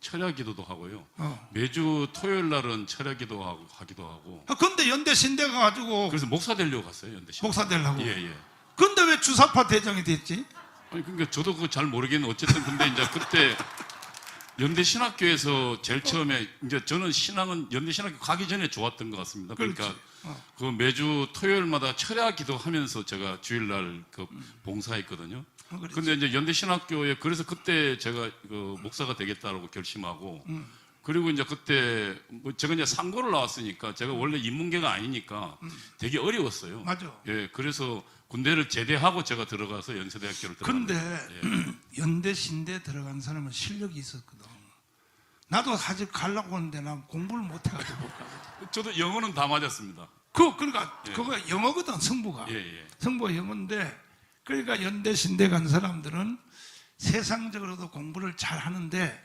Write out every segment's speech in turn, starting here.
철야 기도도 하고요. 매주 토요일 날은 철야 하기도 하고. 근데 연대 신대 가가지고 그래서 목사 되려고 갔어요, 연대 신대. 목사 되려고. 예. 근데 왜 주사파 대장이 됐지? 아니 그러니까 저도 그거 잘 모르겠는데 어쨌든 근데 이제 그때 연대 신학교에서 제일 처음에 이제 저는 신앙은 연대 신학교 가기 전에 좋았던 것 같습니다. 그러니까 그 매주 토요일마다 철야 기도하면서 제가 주일날 그 봉사했거든요. 근데 이제 연대 신학교에 그래서 그때 제가 그 목사가 되겠다라고 결심하고 그리고 이제 그때 뭐 제가 이제 상고를 나왔으니까 제가 원래 인문계가 아니니까 되게 어려웠어요. 맞아. 예, 그래서 군대를 제대하고 제가 들어가서 연세대학교를 들어갔는데. 근데 연대 신대 들어간 사람은 실력이 있었거든. 나도 사실 가려고 하는데 난 공부를 못 해가지고 못 가거든. 저도 영어는 다 맞았습니다. 그러니까 예. 그거 영어거든, 성부가. 예. 성부가 영어인데, 그러니까 연대 신대 간 사람들은 세상적으로도 공부를 잘 하는데,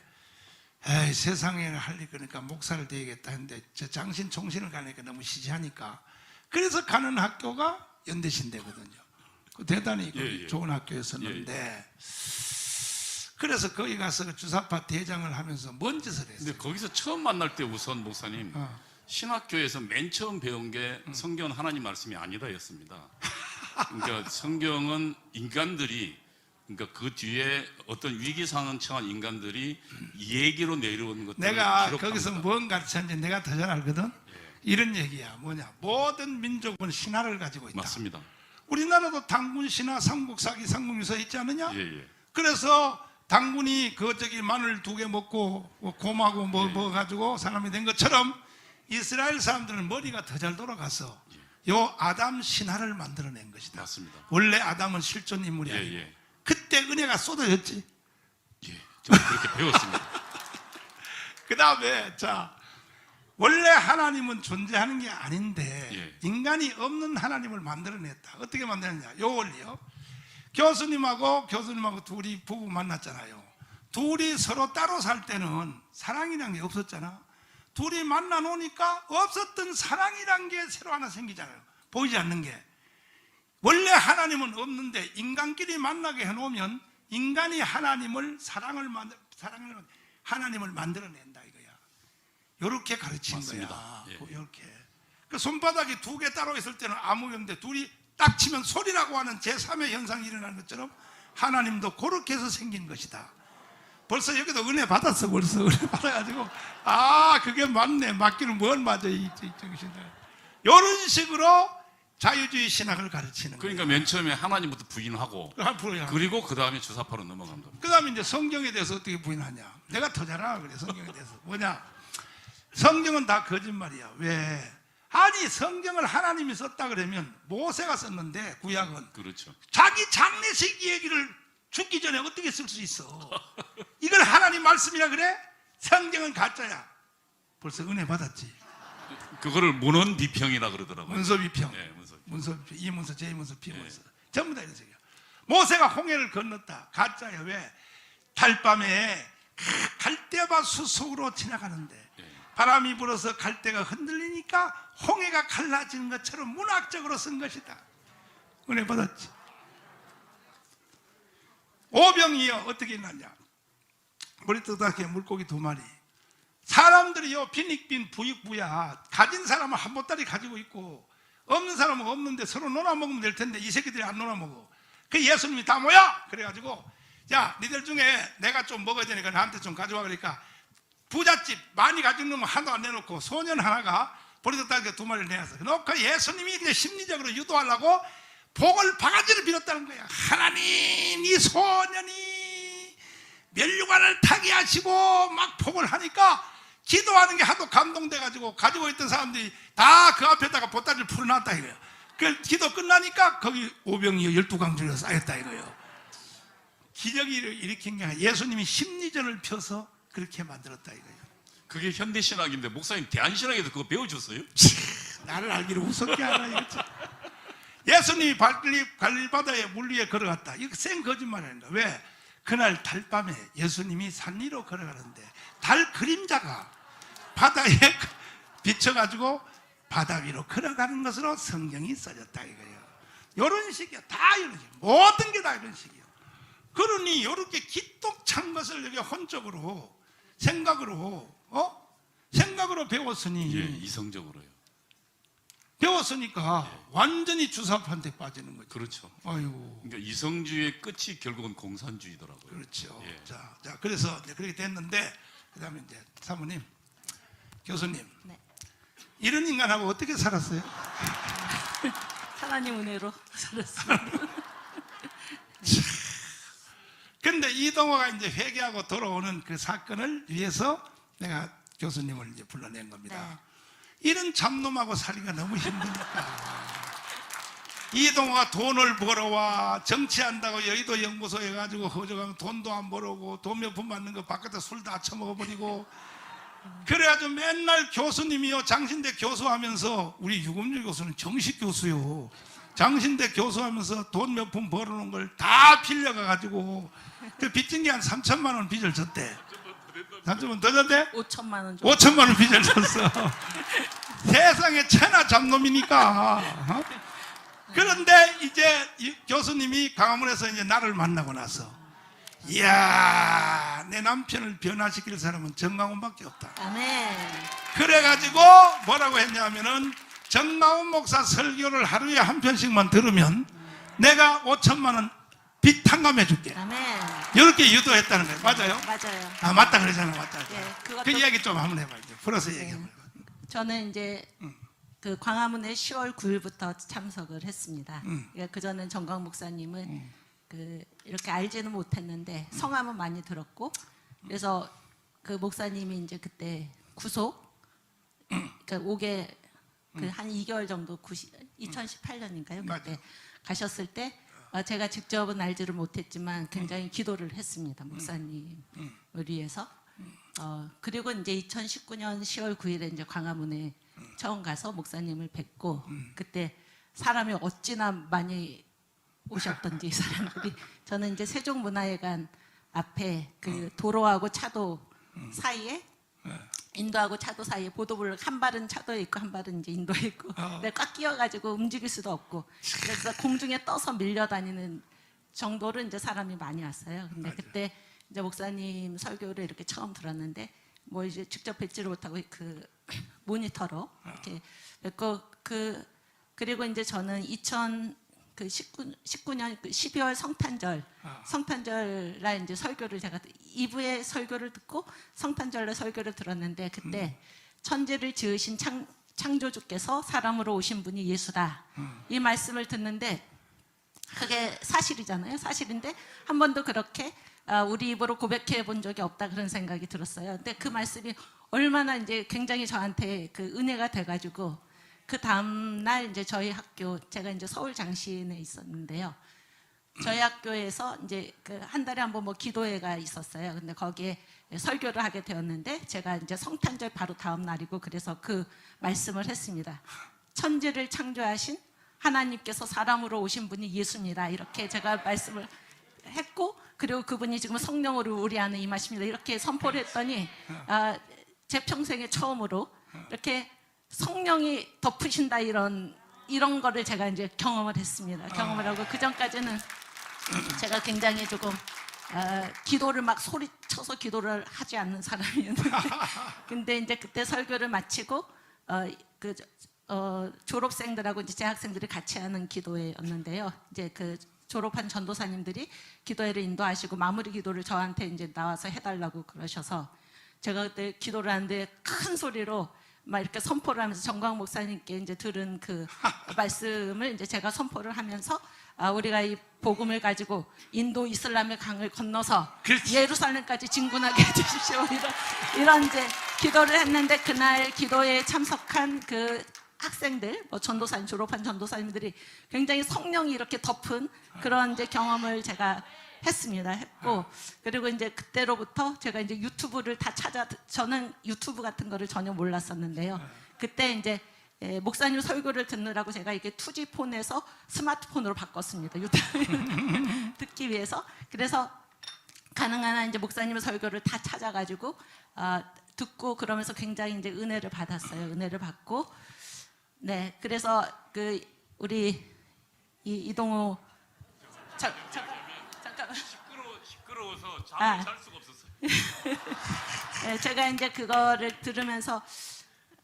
에이, 세상에 할 일 그러니까 목사를 되야겠다 했는데 저 장신 총신을 가니까 너무 시시하니까 그래서 가는 학교가 연대 신대거든요. 대단히 예. 좋은 학교였었는데 그래서 거기 가서 그 주사파 대장을 하면서 뭔 짓을 했어요. 근데 거기서 처음 만날 때 우선 목사님 신학교에서 맨 처음 배운 게 성경은 하나님 말씀이 아니다였습니다. 그러니까 성경은 인간들이 그러니까 그 뒤에 어떤 위기 상황 처한 인간들이 얘기로 내려오는 것들 내가 거기서 뭔 가르쳤는지 내가 더 잘 알거든. 이런 얘기야. 뭐냐, 모든 민족은 신화를 가지고 있다. 맞습니다. 우리나라도 당군 신화, 삼국사기, 삼국유서 있지 않느냐? 예. 그래서 당군이 그 저기 마늘 2개 먹고 곰하고 뭐 가지고 사람이 된 것처럼 이스라엘 사람들은 머리가 더 잘 돌아가서 요 아담 신화를 만들어낸 것이다. 맞습니다. 원래 아담은 실존 인물이 아니고 그때 은혜가 쏟아졌지. 저는 그렇게 배웠습니다. 그 다음에 자, 원래 하나님은 존재하는 게 아닌데 인간이 없는 하나님을 만들어냈다. 어떻게 만들었냐? 요 원리요. 교수님하고 둘이 부부 만났잖아요. 둘이 서로 따로 살 때는 사랑이란 게 없었잖아. 둘이 만나 놓으니까 없었던 사랑이란 게 새로 하나 생기잖아요. 보이지 않는 게. 원래 하나님은 없는데 인간끼리 만나게 해놓으면 인간이 하나님을 하나님을 만들어낸다 이거야. 요렇게 가르친 맞습니다. 거야. 요렇게. 그 손바닥이 2개 따로 있을 때는 아무 연데 둘이 딱 치면 소리라고 하는 제3의 현상이 일어나는 것처럼 하나님도 그렇게 해서 생긴 것이다. 벌써 여기도 은혜 받았어. 벌써 은혜 받아가지고 그게 맞네. 맞기는 뭘 맞아. 이런 식으로 자유주의 신학을 가르치는 거예요. 그러니까 맨 처음에 하나님부터 부인하고 그리고 그 다음에 주사파로 넘어간 겁니다. 그 다음에 이제 성경에 대해서 어떻게 부인하냐. 내가 더 잘 알아. 그래. 성경에 대해서 뭐냐, 성경은 다 거짓말이야. 왜? 아니, 성경을 하나님이 썼다 그러면 모세가 썼는데 구약은 그렇죠. 자기 장례식 얘기를 죽기 전에 어떻게 쓸 수 있어? 이걸 하나님 말씀이라 그래? 성경은 가짜야. 벌써 은혜 받았지. 그거를 문헌 비평이라 그러더라고요. 문서 비평. 문서 비평. 이 문서, 제 문서, 비 문서. 전부 다 이런 식이야. 모세가 홍해를 건넜다. 가짜야. 왜? 달밤에 갈대밭 숲속으로 지나가는데 바람이 불어서 갈대가 흔들리니까 홍해가 갈라지는 것처럼 문학적으로 쓴 것이다. 은혜 받았지. 오병이어 어떻게 났냐? 머리끄덕하게 물고기 2마리. 사람들이요, 빈익빈 부익부야. 가진 사람은 한 보따리 가지고 있고 없는 사람은 없는데 서로 놀아먹으면 될 텐데 이 새끼들이 안 놀아먹어. 그 예수님이 다 모여! 그래가지고 야, 니들 중에 내가 좀 먹어야 되니까 나한테 좀 가져와. 그러니까 부잣집 많이 가지고 놈은 하나도 안 내놓고 소년 하나가 버리듯하게 2마리를 내놨어. 그러니까 예수님이 이제 심리적으로 유도하려고 복을 바가지를 빌었다는 거야. 하나님, 이 소년이 면류관을 타게 하시고 막 복을 하니까 기도하는 게 하도 감동돼가지고 가지고 있던 사람들이 다 그 앞에다가 보따리를 풀어놨다 이거예요. 그 기도 끝나니까 거기 오병이어 12강줄에 쌓였다 이거예요. 기적이 일으킨 게 아니라 예수님이 심리전을 펴서 그렇게 만들었다 이거예요. 그게 현대신학인데 목사님 대한신학에도 그거 배워줬어요? 나를 알기를 우습게 알아 이거지. 예수님이 갈릴리 바다에 물 위에 걸어갔다. 이거 생 거짓말 아닌가? 왜? 그날 달밤에 예수님이 산 위로 걸어가는데 달 그림자가 바다에 비쳐가지고 바다 위로 걸어가는 것으로 성경이 써졌다 이거예요. 이런 식이야. 다 이런 식. 모든 게 다 이런 식이에요. 그러니 이렇게 기똥찬 것을 여기 혼적으로 생각으로 배웠으니 예, 이성적으로요. 배웠으니까 완전히 주사파한테 빠지는 거죠. 그렇죠. 아이고. 그러니까 이성주의의 끝이 결국은 공산주의더라고요. 그렇죠. 예. 자, 그래서 이제 그렇게 됐는데, 그다음에 이제 사모님, 교수님, 네. 이런 인간하고 어떻게 살았어요? 하나님 은혜로 살았습니다. 근데 이동호가 이제 회개하고 돌아오는 그 사건을 위해서 내가 교수님을 이제 불러낸 겁니다. 네. 이런 잡놈하고 살기가 너무 힘드니까. 이동호가 돈을 벌어와 정치한다고 여의도 연구소에 가지고 허접하면 돈도 안 벌어오고 돈 몇 푼 받는 거 바깥에 술 다 처먹어버리고 그래가지고 맨날 교수님이요 장신대 교수하면서 우리 유금주 교수는 정식 교수요 장신대 교수하면서 돈 몇 푼 벌어놓은 걸 다 빌려가가지고 그 빚진 게 한 3천만 원 빚을 졌대. 3천만 원 더 졌대? 5천만 원 정도. 5천만 원 빚을 졌어. 세상에 천하 잡놈이니까. 어? 그런데 이제 이 교수님이 강화문에서 이제 나를 만나고 나서, 이야, 내 남편을 변화시킬 사람은 정강훈밖에 없다. 아멘. 그래가지고 뭐라고 했냐면은 정강훈 목사 설교를 하루에 한 편씩만 들으면 내가 5천만 원 빚 탕감해 줄게. 아멘. 이렇게 유도했다는 거예요. 맞아요? 맞아요. 아, 맞다 그러잖아. 맞다. 예, 그것도- 그 이야기 좀 한번 해봐요. 풀어서 얘기해봐요. 저는 이제 그 광화문에 10월 9일부터 참석을 했습니다. 그 전에 정강 목사님은 그 이렇게 알지는 못했는데 성함은 많이 들었고, 그래서 그 목사님이 이제 그때 구속, 그러니까 5개 그 한 2개월 정도 2018년인가요? 맞아요. 그때 가셨을 때 제가 직접은 알지를 못했지만 굉장히 기도를 했습니다. 목사님을 위해서. 그리고 이제 2019년 10월 9일에 이제 광화문에 처음 가서 목사님을 뵙고, 그때 사람이 어찌나 많이 오셨던지 사람들이, 저는 이제 세종문화회관 앞에 그 도로하고 차도 사이에, 인도하고 차도 사이에 보도블록 한 발은 차도에 있고 한 발은 이제 인도에 있고, 내가 꽉 끼어가지고 움직일 수도 없고, 그래서 공중에 떠서 밀려다니는 정도로 이제 사람이 많이 왔어요. 근데 맞아요. 그때 이제 목사님 설교를 이렇게 처음 들었는데, 뭐 이제 직접 뵙지를 못하고 그 모니터로 이렇게 뵙고, 그리고 이제 저는 2019년 12월 성탄절날 이제 설교를 제가 2부의 설교를 듣고 성탄절날 설교를 들었는데, 그때 천지를 지으신 창조주께서 사람으로 오신 분이 예수다, 이 말씀을 듣는데, 그게 사실이잖아요. 사실인데 한 번도 그렇게 우리 입으로 고백해 본 적이 없다, 그런 생각이 들었어요. 근데 그 말씀이 얼마나 이제 굉장히 저한테 그 은혜가 돼가지고, 그 다음 날 이제 저희 학교, 제가 이제 서울 장신에 있었는데요. 저희 학교에서 이제 그 한 달에 한 번 뭐 기도회가 있었어요. 근데 거기에 설교를 하게 되었는데, 제가 이제 성탄절 바로 다음 날이고, 그래서 그 말씀을 했습니다. 천지를 창조하신 하나님께서 사람으로 오신 분이 예수입니다. 이렇게 제가 말씀을 했고, 그리고 그분이 지금 성령으로 우리 안에 임하십니다. 이렇게 선포를 했더니 제 평생에 처음으로 이렇게 성령이 덮으신다, 이런 거를 제가 이제 경험을 했습니다. 경험을 하고, 그 전까지는 제가 굉장히 조금 기도를 막 소리쳐서 기도를 하지 않는 사람이었는데, 근데 이제 그때 설교를 마치고 졸업생들하고 이제 재학생들이 같이 하는 기도회였는데요. 이제 그 졸업한 전도사님들이 기도회를 인도하시고 마무리 기도를 저한테 이제 나와서 해달라고 그러셔서, 제가 그때 기도를 하는데 큰 소리로 막 이렇게 선포를 하면서 정광 목사님께 이제 들은 그 말씀을 이제 제가 선포를 하면서, 우리가 이 복음을 가지고 인도 이슬람의 강을 건너서 그렇지. 예루살렘까지 진군하게 해주십시오, 이런 이제 기도를 했는데, 그날 기도에 참석한 그 학생들, 뭐 전도사님, 졸업한 전도사님들이 굉장히 성령이 이렇게 덮은 그런 이제 경험을 제가 했고, 그리고 이제 그때로부터 제가 이제 유튜브를 다 저는 유튜브 같은 거를 전혀 몰랐었는데요. 그때 이제 목사님 설교를 듣느라고 제가 이게 2G 폰에서 스마트폰으로 바꿨습니다. 유튜브 듣기 위해서. 그래서 가능한 한 이제 목사님의 설교를 다 찾아가지고 듣고, 그러면서 굉장히 이제 은혜를 받았어요. 은혜를 받고, 네, 그래서 그 우리 이동호 잠깐만. 시끄러워서 잠을 잘 수가 없었어요. 예, 제가 이제 그거를 들으면서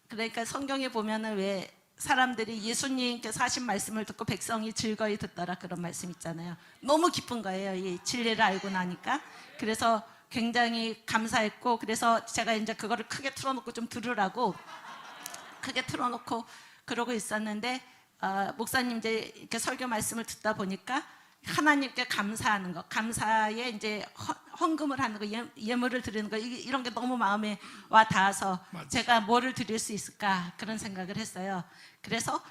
그러니까 성경에 보면은 왜 사람들이 예수님께서 하신 말씀을 듣고 백성이 즐거이 듣더라 그런 말씀 있잖아요. 너무 기쁜 거예요. 이 진리를 알고 나니까. 그래서 굉장히 감사했고 그래서 제가 이제 그거를 크게 틀어놓고 좀 들으라고 크게 틀어놓고 그러고 있었는데 목사님 이제 이렇게 설교 말씀을 듣다 보니까 하나님께 감사하는 거, 감사에 이제 헌금을 하는 거, 예물을 드리는 거 이런 게 너무 마음에 와 닿아서 맞아. 제가 뭐를 드릴 수 있을까 그런 생각을 했어요. 그래서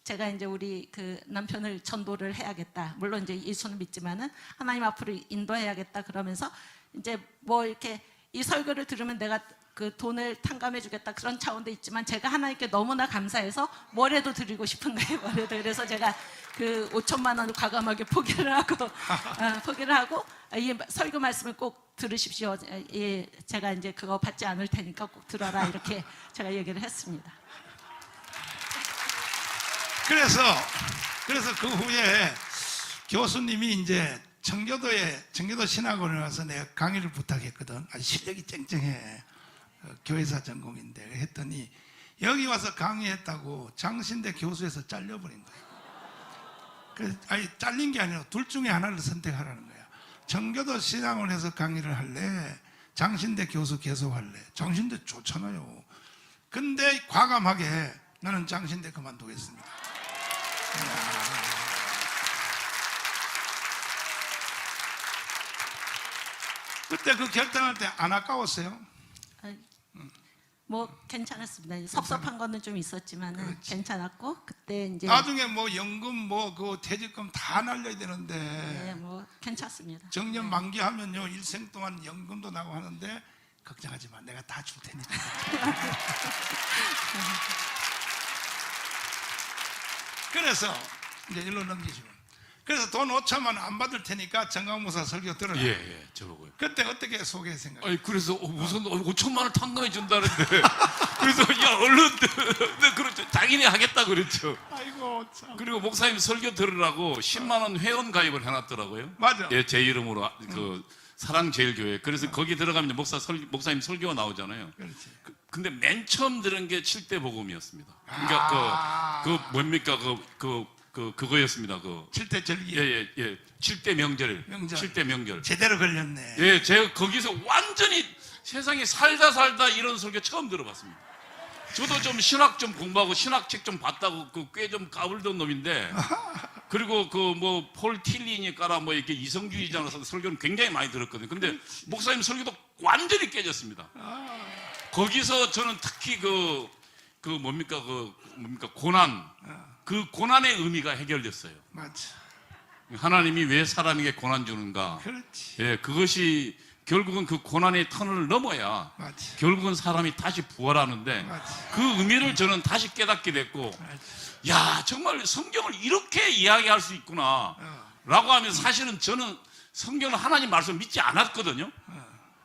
제가 이제 우리 그 남편을 전도를 해야겠다. 물론 이제 예수는 믿지만은 하나님 앞으로 인도해야겠다 그러면서 이제 뭐 이렇게 이 설교를 들으면 내가 그 돈을 탕감해주겠다 그런 차원도 있지만 제가 하나님께 너무나 감사해서 뭐라도 드리고 싶은 거예요. 뭐라도. 그래서 제가 그 5천만 원을 과감하게 포기를 하고 이 설교 말씀을 꼭 들으십시오. 예, 제가 이제 그거 받지 않을 테니까 꼭 들어라 이렇게 제가 얘기를 했습니다. 그래서 그 후에 교수님이 이제 청교도 신학원에 와서 내가 강의를 부탁했거든. 아주 실력이 쨍쨍해. 교회사 전공인데 했더니 여기 와서 강의했다고 장신대 교수에서 잘려버린 거예요. 그래서 아니 잘린 게 아니라 둘 중에 하나를 선택하라는 거야. 청교도 신학원에서 강의를 할래? 장신대 교수 계속 할래? 장신대 좋잖아요. 근데 과감하게 나는 장신대 그만두겠습니다. 그때 그 결단할 때 안 아까웠어요? 뭐 괜찮았습니다. 섭섭한 거는 좀 있었지만은 그렇지. 괜찮았고 그때 이제 나중에 뭐 연금 뭐 그 퇴직금 다 날려야 되는데 네, 뭐 괜찮습니다. 정년 만기하면요 일생 동안 연금도 나고 하는데 걱정하지 마, 내가 다 줄 테니까. 그래서 이제 일로 넘기시면 그래서 돈 5천만 원 안 받을 테니까 정강무사 설교 들어라. 예, 저보고요. 그때 어떻게 속에 생각? 아니 그래서 무슨 5천만 원 탕감해 준다는데 그래서 야 얼른 네, 그렇죠. 당연히 하겠다 그랬죠. 아이고 참. 그리고 목사님 설교 들으라고 10만 원 회원 가입을 해놨더라고요. 맞아. 예, 제 이름으로 그 사랑제일교회. 그래서 거기 들어가면 목사님 설교가 나오잖아요. 그렇지. 근데 맨 처음 들은 게 7대 복음이었습니다. 그러니까 그 뭡니까 그거였습니다. 그 7대 절기. 예. 7대 명절. 명절. 7대 명절. 제대로 걸렸네. 예, 제가 거기서 완전히 세상에 살다 이런 설교 처음 들어봤습니다. 저도 좀 신학 좀 공부하고 신학책 좀 봤다고 꽤 좀 까불던 놈인데 그리고 그 뭐 폴 틸리니까라 뭐 이렇게 이성주의자라서 설교는 굉장히 많이 들었거든요. 근데 목사님 설교도 완전히 깨졌습니다. 거기서 저는 특히 뭡니까 고난 그 고난의 의미가 해결됐어요. 맞아. 하나님이 왜 사람에게 고난 주는가? 그렇지. 예, 그것이 결국은 그 고난의 터널을 넘어야 맞아. 결국은 사람이 다시 부활하는데 맞아. 그 의미를 저는 다시 깨닫게 됐고 야 정말 성경을 이렇게 이야기할 수 있구나 라고 하면서 사실은 저는 성경은 하나님 말씀을 믿지 않았거든요.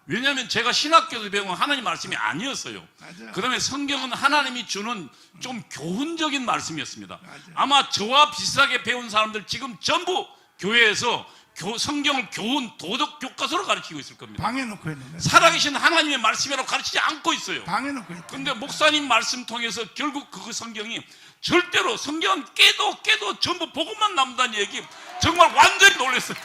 왜냐하면 제가 신학교에서 배운 건 하나님 말씀이 아니었어요. 맞아. 그 다음에 성경은 하나님이 주는 좀 교훈적인 말씀이었습니다. 맞아. 아마 저와 비슷하게 배운 사람들 지금 전부 교회에서 성경을 교훈, 도덕 교과서로 가르치고 있을 겁니다. 방해놓고 했는데. 살아계신 하나님의 말씀이라고 가르치지 않고 있어요. 방해놓고 했대. 근데 목사님 말씀 통해서 결국 그 성경이 절대로 성경은 깨도 전부 복음만 남다는 얘기 정말 완전히 놀랐어요.